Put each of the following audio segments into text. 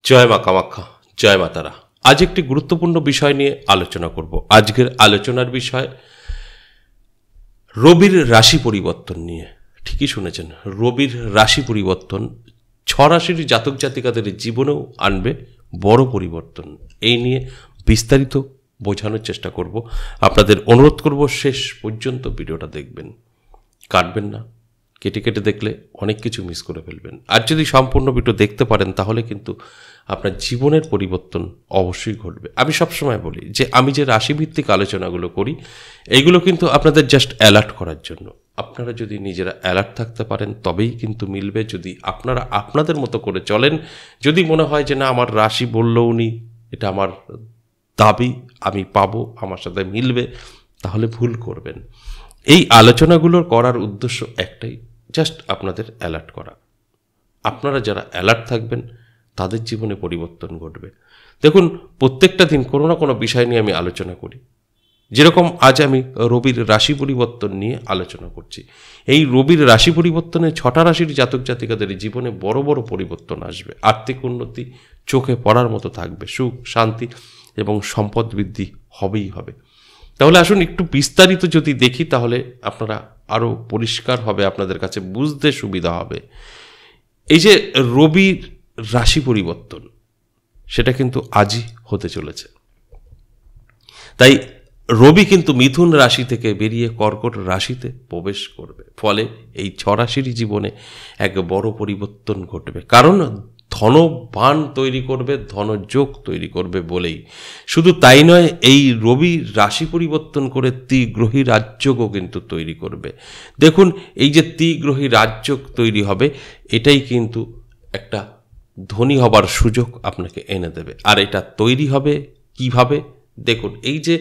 জয় মা কামাখ্যা, জয় মা তারা। আজ একটি গুরুত্বপূর্ণ বিষয় নিয়ে আলোচনা করব। আজকের আলোচনার বিষয় রবির রাশি পরিবর্তন নিয়ে। ঠিকই শুনেছেন, রবির রাশি পরিবর্তন 6 রাশির জাতক জাতিকাদের জীবনেও আনবে বড় পরিবর্তন। এই নিয়ে বিস্তারিত বোঝানোর চেষ্টা করব। আপনাদের অনুরোধ করব শেষ পর্যন্ত ভিডিওটা দেখবেন, কাটবেন না। কেটে কেটে দেখলে অনেক কিছু মিস করে ফেলবেন। আর যদি সম্পূর্ণ ভিডিও দেখতে পারেন তাহলে কিন্তু আপনার জীবনের পরিবর্তন অবশ্যই ঘটবে। আমি সবসময় বলি যে আমি যে রাশিভিত্তিক আলোচনাগুলো করি এইগুলো কিন্তু আপনাদের জাস্ট অ্যালার্ট করার জন্য। আপনারা যদি নিজেরা অ্যালার্ট থাকতে পারেন তবেই কিন্তু মিলবে। যদি আপনারা আপনাদের মতো করে চলেন, যদি মনে হয় যে না আমার রাশি বললেও নি, এটা আমার দাবি, আমি পাবো, আমার সাথে মিলবে, তাহলে ভুল করবেন। এই আলোচনাগুলোর করার উদ্দেশ্য একটাই, জাস্ট আপনাদের অ্যালার্ট করা। আপনারা যারা অ্যালার্ট থাকবেন তাদের জীবনে পরিবর্তন ঘটবে। দেখুন, প্রত্যেকটা দিন কোনো না কোনো বিষয় নিয়ে আমি আলোচনা করি। যেরকম আজ আমি রবির রাশি পরিবর্তন নিয়ে আলোচনা করছি। এই রবির রাশি পরিবর্তনে 6টা রাশির জাতক জাতিকাদের জীবনে বড় বড় পরিবর্তন আসবে। আর্থিক উন্নতি চোখে পড়ার মতো থাকবে, সুখ শান্তি এবং সম্পদ বৃদ্ধি হবেই হবে। তাহলে আসুন একটু বিস্তারিত যদি দেখি তাহলে আপনারা আরও পরিষ্কার হবে, আপনাদের কাছে বুঝতে সুবিধা হবে। এই যে রবির রাশি পরিবর্তন, সেটা কিন্তু আজই হতে চলেছে। তাই রবি কিন্তু মিথুন রাশি থেকে বেরিয়ে কর্কট রাশিতে প্রবেশ করবে। ফলে এই 6 রাশির জীবনে এক বড় পরিবর্তন ঘটবে। কারণ ধনবান তৈরি করবে, ধনযোগ তৈরি করবে বলেই। শুধু তাই নয়, এই রবি রাশি পরিবর্তন করে ত্রিগ্রহী রাজযোগও কিন্তু তৈরি করবে। দেখুন, এই যে ত্রিগ্রহী রাজযোগ তৈরি হবে, এটাই কিন্তু একটা ধনী হবার সুযোগ আপনাকে এনে দেবে। আর এটা তৈরি হবে কিভাবে? দেখুন, এই যে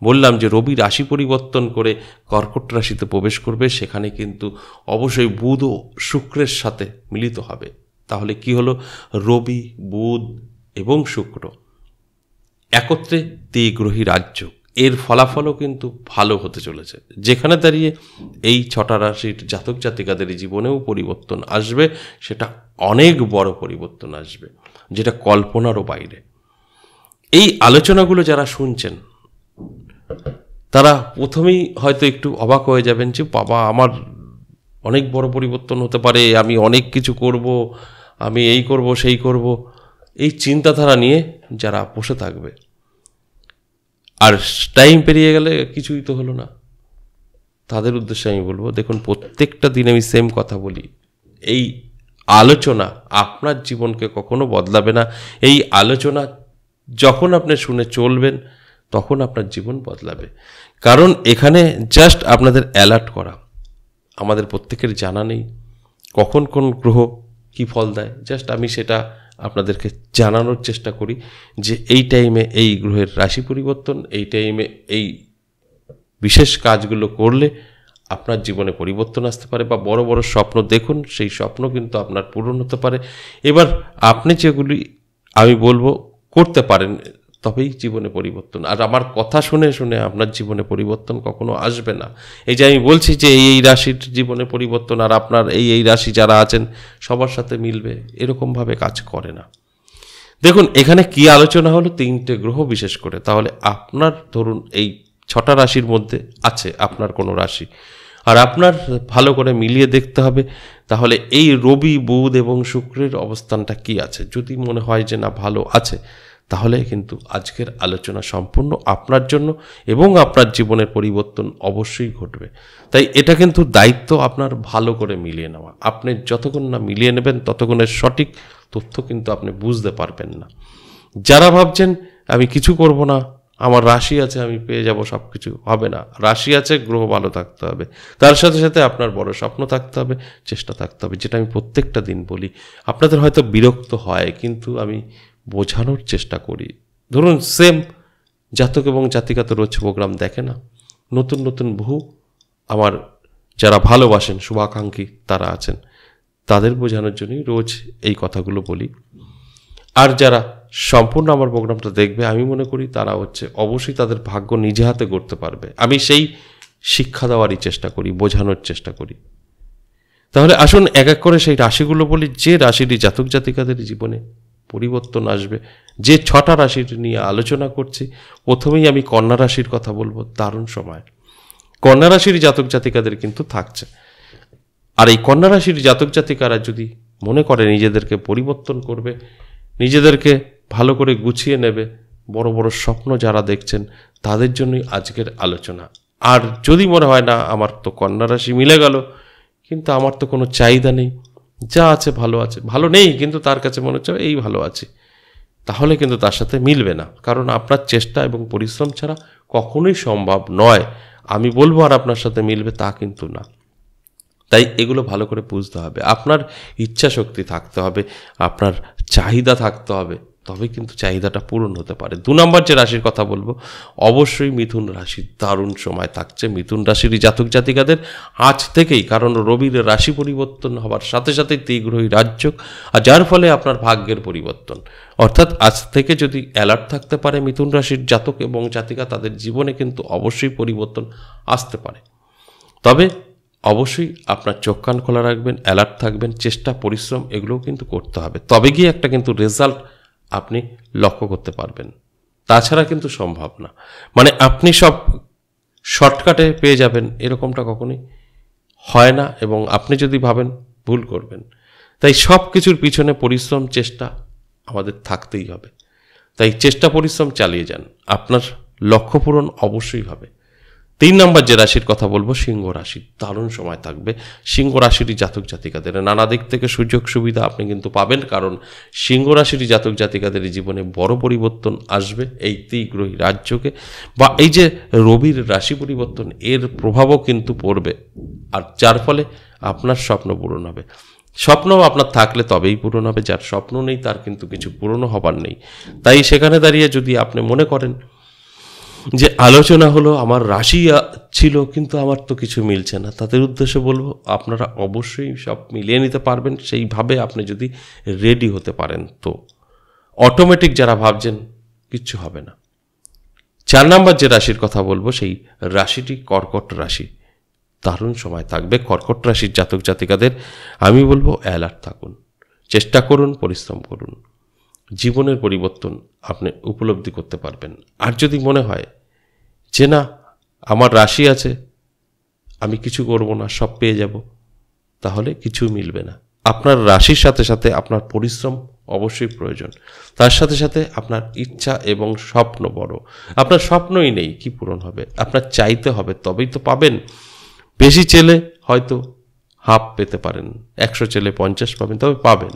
বললাম যে রবি রাশি পরিবর্তন করে কর্কট রাশিতে প্রবেশ করবে, সেখানে কিন্তু অবশ্যই বুধ ও শুক্রের সাথে মিলিত হবে। তাহলে কি হলো? রবি, বুধ এবং শুক্র একত্রে ত্রিগ্রহী রাজযোগ। এর ফলাফলও কিন্তু ভালো হতে চলেছে, যেখানে দাঁড়িয়ে এই 6টা রাশির জাতক জাতিকাদের জীবনেও পরিবর্তন আসবে। সেটা অনেক বড় পরিবর্তন আসবে, যেটা কল্পনারও বাইরে। এই আলোচনাগুলো যারা শুনছেন তারা প্রথমেই হয়তো একটু অবাক হয়ে যাবেন যে বাবা, আমার অনেক বড় পরিবর্তন হতে পারে, আমি অনেক কিছু করব, আমি এই করব সেই করব, এই চিন্তাধারা নিয়ে যারা বসে থাকবে আর টাইম পেরিয়ে গেলে কিছুই তো হলো না, তাদের উদ্দেশ্যে আমি বলবো, দেখুন প্রত্যেকটা দিন আমি সেম কথা বলি, এই আলোচনা আপনার জীবনকে কখনো বদলাবে না। এই আলোচনা যখন আপনি শুনে চলবেন তখন আপনার জীবন বদলাবে। কারণ এখানে জাস্ট আপনাদের অ্যালার্ট করা। আমাদের প্রত্যেকের জানা নেই কখন কোন গ্রহ কি ফল দেয়, জাস্ট আমি সেটা আপনাদেরকে জানানোর চেষ্টা করি যে এই টাইমে এই গ্রহের রাশি পরিবর্তন, এই টাইমে এই বিশেষ কাজগুলো করলে আপনার জীবনে পরিবর্তন আসতে পারে। বা বড় বড় স্বপ্ন দেখুন, সেই স্বপ্ন কিন্তু আপনার পূরণ হতে পারে। এবার আপনি যেগুলি আমি বলবো করতে পারেন, তবেই জীবনে পরিবর্তন। আর আমার কথা শুনে শুনে আপনার জীবনে পরিবর্তন কখনো আসবে না। এই যে আমি বলছি যে এই রাশির জীবনে পরিবর্তন আর আপনার এই রাশি যারা আছেন সবার সাথে মিলবে, এরকমভাবে কাজ করে না। দেখুন, এখানে কি আলোচনা হলো 3টে গ্রহ বিশেষ করে। তাহলে আপনার ধরুন এই 6টা রাশির মধ্যে আছে আপনার কোনো রাশি, আর আপনার ভালো করে মিলিয়ে দেখতে হবে তাহলে এই রবি, বুধ এবং শুক্রের অবস্থানটা কি আছে। যদি মনে হয় যে না ভালো আছে, তাহলে কিন্তু আজকের আলোচনা সম্পূর্ণ আপনার জন্য এবং আপনার জীবনের পরিবর্তন অবশ্যই ঘটবে। তাই এটা কিন্তু দায়িত্ব আপনার ভালো করে মিলিয়ে নেওয়া। আপনি যতক্ষণ না মিলিয়ে নেবেন ততক্ষণের সঠিক তথ্য কিন্তু আপনি বুঝতে পারবেন না। যারা ভাবছেন আমি কিছু করব না, আমার রাশি আছে, আমি পেয়ে যাব, সব কিছু হবে না। রাশি আছে, গ্রহ ভালো থাকতে হবে, তার সাথে সাথে আপনার বড় স্বপ্ন থাকতে হবে, চেষ্টা থাকতে হবে, যেটা আমি প্রত্যেকটা দিন বলি। আপনাদের হয়তো বিরক্ত হয়, কিন্তু আমি বোঝানোর চেষ্টা করি। ধরুন সেম জাতক এবং জাতিকা তো রোজ প্রোগ্রাম দেখে না, নতুন নতুন বহু আমার যারা ভালোবাসেন শুভাকাঙ্ক্ষী তারা আছেন, তাদের বোঝানোর জন্যই রোজ এই কথাগুলো বলি। আর যারা সম্পূর্ণ আমার প্রোগ্রামটা দেখবে, আমি মনে করি তারা অবশ্যই তাদের ভাগ্য নিজে হাতে গড়তে পারবে। আমি সেই শিক্ষা দেওয়ারই চেষ্টা করি, বোঝানোর চেষ্টা করি। তাহলে আসুন এক এক করে সেই রাশিগুলো বলি, যে রাশিটি জাতক জাতিকাদের জীবনে পরিবর্তন আসবে। যে 6টা রাশির নিয়ে আলোচনা করছি, প্রথমেই আমি কন্যা রাশির কথা বলবো। দারুণ সময় কন্যা রাশির জাতক জাতিকাদের কিন্তু থাকছে। আর এই কন্যা রাশির জাতক জাতিকারা যদি মনে করে নিজেদেরকে পরিবর্তন করবে, নিজেদেরকে ভালো করে গুছিয়ে নেবে, বড় বড় স্বপ্ন যারা দেখছেন তাদের জন্যই আজকের আলোচনা। আর যদি মনে হয় না আমার তো কন্যা রাশি মিলে গেল, কিন্তু আমার তো কোনো চাহিদা নেই, যা আছে ভালো আছে, ভালো নেই কিন্তু তার কাছে মনে হচ্ছে এই ভালো আছে, তাহলে কিন্তু তার সাথে মিলবে না। কারণ আপনার চেষ্টা এবং পরিশ্রম ছাড়া কখনোই সম্ভব নয়। আমি বলবো আর আপনার সাথে মিলবে তা কিন্তু না। তাই এগুলো ভালো করে বুঝতে হবে। আপনার ইচ্ছা শক্তি থাকতে হবে, আপনার চাহিদা থাকতে হবে, তবে কিন্তু চাহিদাটা পূরণ হতে পারে। 2 নম্বর যে রাশির কথা বলবো, অবশ্যই মিথুন রাশি। দারুণ সময় থাকছে মিথুন রাশির জাতক জাতিকাদের আজ থেকেই, কারণ রবির রাশি পরিবর্তন হওয়ার সাথে সাথে ত্রিগ্রহী রাজযোগ, আর যার ফলে আপনার ভাগ্যের পরিবর্তন। অর্থাৎ আজ থেকে যদি অ্যালার্ট থাকতে পারে মিথুন রাশির জাতক এবং জাতিকা, তাদের জীবনে কিন্তু অবশ্যই পরিবর্তন আসতে পারে। তবে অবশ্যই আপনার চোখ কান খোলা রাখবেন, অ্যালার্ট থাকবেন, চেষ্টা পরিশ্রম এগুলোও কিন্তু করতে হবে, তবে গিয়ে একটা কিন্তু রেজাল্ট আপনি লক্ষ্য করতে পারবেন। তাছাড়া কিন্তু সম্ভব না। মানে আপনি সব শর্টকাটে পেয়ে যাবেন এরকমটা কখনোই হয় না, এবং আপনি যদি ভাবেন ভুল করবেন। তাই সব কিছুর পিছনে পরিশ্রম চেষ্টা আমাদের থাকতেই হবে। তাই চেষ্টা পরিশ্রম চালিয়ে যান, আপনার লক্ষ্য পূরণ অবশ্যই হবে। 3 নম্বর যে রাশির কথা বলবো, সিংহ রাশি। দারুণ সময় থাকবে সিংহ রাশির জাতক জাতিকাদের। নানা দিক থেকে সুযোগ সুবিধা আপনি কিন্তু পাবেন, কারণ সিংহ রাশির জাতক জাতিকাদের জীবনে বড় পরিবর্তন আসবে এই ত্রিগ্রহী রাজযোগে, বা এই যে রবির রাশি পরিবর্তন, এর প্রভাবও কিন্তু পড়বে। আর যার ফলে আপনার স্বপ্ন পূরণ হবে। স্বপ্ন আপনার থাকলে তবেই পূরণ হবে, যার স্বপ্ন নেই তার কিন্তু কিছু পূরণ হবার নেই। তাই সেখানে দাঁড়িয়ে যদি আপনি মনে করেন যে আলোচনা হলো আমার রাশি ছিল কিন্তু আমার তো কিছু মিলছে না, তাদের উদ্দেশ্যে বলবো আপনারা অবশ্যই সব মিলিয়ে নিতে পারবেন, সেইভাবে আপনি যদি রেডি হতে পারেন তো অটোমেটিক। যারা ভাবছেন কিচ্ছু হবে না। 4 নম্বর যে রাশির কথা বলবো, সেই রাশিটি কর্কট রাশি। দারুণ সময় থাকবে কর্কট রাশির জাতক জাতিকাদের। আমি বলবো অ্যালার্ট থাকুন, চেষ্টা করুন, পরিশ্রম করুন, জীবনের পরিবর্তন আপনি উপলব্ধি করতে পারবেন। আর যদি মনে হয় যে না আমার রাশি আছে, আমি কিছু করব না, সব পেয়ে যাব, তাহলে কিছু মিলবে না। আপনার রাশির সাথে সাথে আপনার পরিশ্রম অবশ্যই প্রয়োজন, তার সাথে সাথে আপনার ইচ্ছা এবং স্বপ্ন বড়। আপনার স্বপ্নই নেই, কি পূরণ হবে? আপনার চাইতে হবে, তবেই তো পাবেন। বেশি চেলে হয়তো হাফ পেতে পারেন, 100 চেলে 50 পাবেন, তবে পাবেন।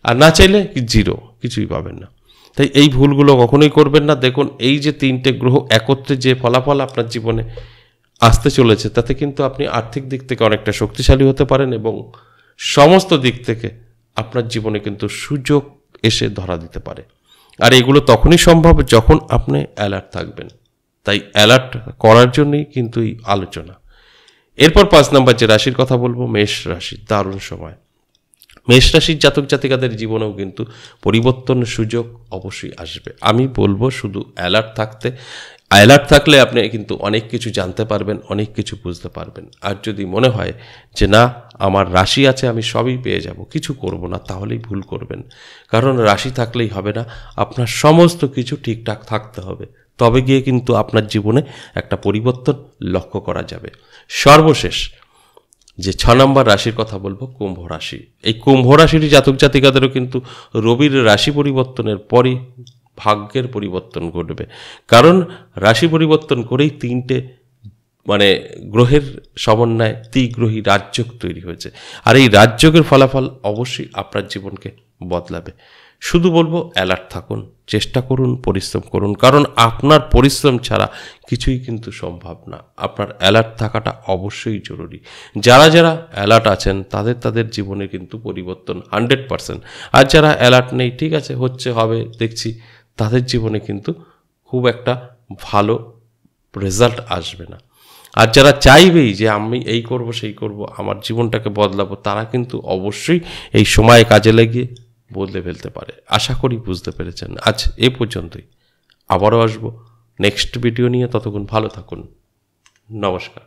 আর না চাইলে জিরো, কিছুই পাবেন না। তাই এই ভুলগুলো কখনোই করবেন না। দেখুন এই যে 3টে গ্রহ একত্রে যে ফলাফল আপনার জীবনে আসতে চলেছে, তাতে কিন্তু আপনি আর্থিক দিক থেকে অনেকটা শক্তিশালী হতে পারেন, এবং সমস্ত দিক থেকে আপনার জীবনে কিন্তু সুযোগ এসে ধরা দিতে পারে। আর এগুলো তখনই সম্ভব যখন আপনি অ্যালার্ট থাকবেন। তাই অ্যালার্ট করার জন্যই কিন্তু এই আলোচনা। এরপর 5 নম্বর যে রাশির কথা বলবো, মেষ রাশি। দারুণ সময়। মেষ রাশির জাতক জাতিকাদের জীবনেও কিন্তু পরিবর্তনের সুযোগ অবশ্যই আসবে। আমি বলবো শুধু অ্যালার্ট থাকতে। অ্যালার্ট থাকলে আপনি কিন্তু অনেক কিছু জানতে পারবেন, অনেক কিছু বুঝতে পারবেন। আর যদি মনে হয় যে না আমার রাশি আছে, আমি সবই পেয়ে যাব, কিছু করব না, তাহলেই ভুল করবেন। কারণ রাশি থাকলেই হবে না, আপনার সমস্ত কিছু ঠিকঠাক থাকতে হবে, তবে গিয়ে কিন্তু আপনার জীবনে একটা পরিবর্তন লক্ষ্য করা যাবে। সর্বশেষ যে 6 নম্বর রাশির কথা বলবো, কুম্ভ রাশি। এই কুম্ভ রাশির জাতক জাতিকাদেরও কিন্তু রবির রাশি পরিবর্তনের পরই ভাগ্যের পরিবর্তন ঘটবে। কারণ রাশি পরিবর্তন করেই 3টে গ্রহের সমন্বয়ে ত্রিগ্রহী রাজযোগ তৈরি হয়েছে। আর এই রাজযোগের ফলাফল অবশ্যই আপনার জীবনকে বদলাবে। শুধু বলবো অ্যালার্ট থাকুন, চেষ্টা করুন, পরিশ্রম করুন, কারণ আপনার পরিশ্রম ছাড়া কিছুই কিন্তু সম্ভব না। আপনার অ্যালার্ট থাকাটা অবশ্যই জরুরি। যারা যারা অ্যালার্ট আছেন তাদের জীবনে কিন্তু পরিবর্তন 100%। আর যারা অ্যালার্ট নেই, ঠিক আছে হচ্ছে হবে দেখছি, তাদের জীবনে কিন্তু খুব একটা ভালো রেজাল্ট আসবে না। আর যারা চাইবেই যে আমি এই করব সেই করব, আমার জীবনটাকে বদলাবো, তারা কিন্তু অবশ্যই এই সময় কাজে লাগিয়ে বদলে ফেলতে পারে। আশা করি বুঝতে পেরেছেন। আজ এ পর্যন্তই, আবারও আসবো নেক্সট ভিডিও নিয়ে। ততক্ষণ ভালো থাকুন, নমস্কার।